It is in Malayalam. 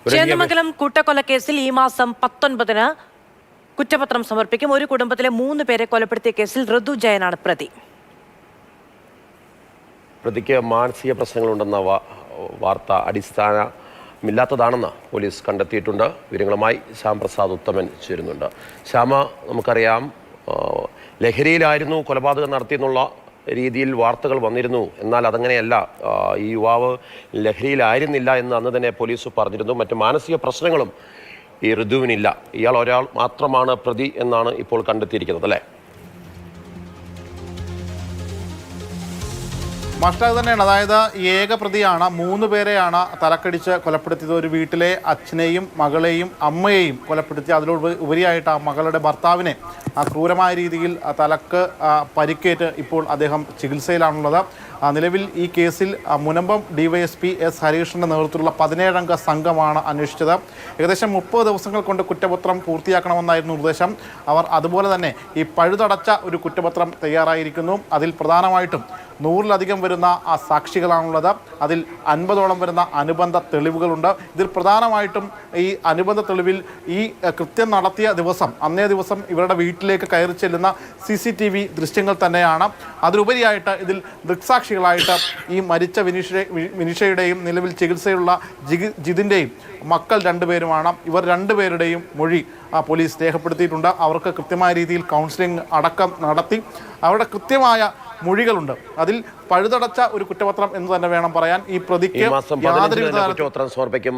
ചേന്ദമംഗലം കൂട്ടക്കൊലക്കേസിൽ ഈ മാസം 19-ന് കുറ്റപത്രം സമർപ്പിക്കും. ഒരു കുടുംബത്തിലെ 3 പേരെ കൊലപ്പെടുത്തിയ കേസിൽ ഋതു ജയനാണ് പ്രതി. പ്രതിക്ക് മാനസിക പ്രശ്നങ്ങളുണ്ടെന്ന വാർത്ത അടിസ്ഥാനമില്ലാത്തതാണെന്ന് പോലീസ് കണ്ടെത്തിയിട്ടുണ്ട്. വിവരങ്ങളുമായി ശ്യാംപ്രസാദ് ഉത്തമൻ ചേരുന്നുണ്ട്. ശ്യാമ, നമുക്കറിയാം ലഹരിയിലായിരുന്നു കൊലപാതകം നടത്തിയെന്നുള്ള രീതിയിൽ വാർത്തകൾ വന്നിരുന്നു. എന്നാൽ അതങ്ങനെയല്ല. ഈ യുവാവ് ലഹരിയിലായിരുന്നില്ല എന്ന് അന്ന് തന്നെ പോലീസ് പറഞ്ഞിരുന്നു. മറ്റ് മാനസിക പ്രശ്നങ്ങളും ഈ ഋതുവിനില്ല. ഇയാൾ ഒരാൾ മാത്രമാണ് പ്രതി എന്നാണ് ഇപ്പോൾ കണ്ടെത്തിയിരിക്കുന്നത്, അല്ലേ? മസ്റ്റാഗ് തന്നെയാണ്. അതായത് ഏക പ്രതിയാണ്. 3 പേരെയാണ് തലക്കടിച്ച് കൊലപ്പെടുത്തിയത്. ഒരു വീട്ടിലെ അച്ഛനെയും മകളെയും അമ്മയെയും കൊലപ്പെടുത്തി. അതിലുപരിയായിട്ട് ആ മകളുടെ ഭർത്താവിനെ ക്രൂരമായ രീതിയിൽ തലക്ക് പരിക്കേറ്റ് ഇപ്പോൾ അദ്ദേഹം ചികിത്സയിലാണുള്ളത്. നിലവിൽ ഈ കേസിൽ മുനമ്പം ഡിവൈഎസ്പി എസ് ഹരീഷിൻ്റെ നേതൃത്വത്തിലുള്ള 17-അംഗ സംഘമാണ് അന്വേഷിച്ചത്. ഏകദേശം 30 ദിവസങ്ങൾ കൊണ്ട് കുറ്റപത്രം പൂർത്തിയാക്കണമെന്നായിരുന്നു നിർദ്ദേശം. അവർ അതുപോലെ തന്നെ ഈ പഴുതടച്ച ഒരു കുറ്റപത്രം തയ്യാറായിരിക്കുന്നു. അതിൽ പ്രധാനമായിട്ടും 100-ലധികം വരുന്ന സാക്ഷികളാണുള്ളത്. അതിൽ 50ഓളം വരുന്ന അനുബന്ധ തെളിവുകളുണ്ട്. ഇതിൽ പ്രധാനമായിട്ടും ഈ അനുബന്ധ തെളിവിൽ ഈ കൃത്യം നടത്തിയ ദിവസം, അന്നേ ദിവസം ഇവരുടെ വീട്ടിലേക്ക് കയറി ചെല്ലുന്ന CCTV ദൃശ്യങ്ങൾ തന്നെയാണ്. അതിലുപരിയായിട്ട് ഇതിൽ ദൃക്സാക്ഷികളായിട്ട് ഈ മരിച്ച വിനിഷയുടെയും നിലവിൽ ചികിത്സയുള്ള ജിതിൻ്റെയും മക്കൾ 2 പേരുമാണ്. ഇവർ 2 പേരുടെയും മൊഴി പോലീസ് രേഖപ്പെടുത്തിയിട്ടുണ്ട്. അവർക്ക് കൃത്യമായ രീതിയിൽ കൗൺസിലിംഗ് അടക്കം നടത്തി. അവരുടെ കൃത്യമായ മൊഴികളുണ്ട്. അതിൽ പഴുതടച്ച ഒരു കുറ്റപത്രം എന്ന് തന്നെ വേണം പറയാൻ. ഈ പ്രതിക്ക് യാതൊരുവിധ കുറ്റപത്രം സമർപ്പിക്കും.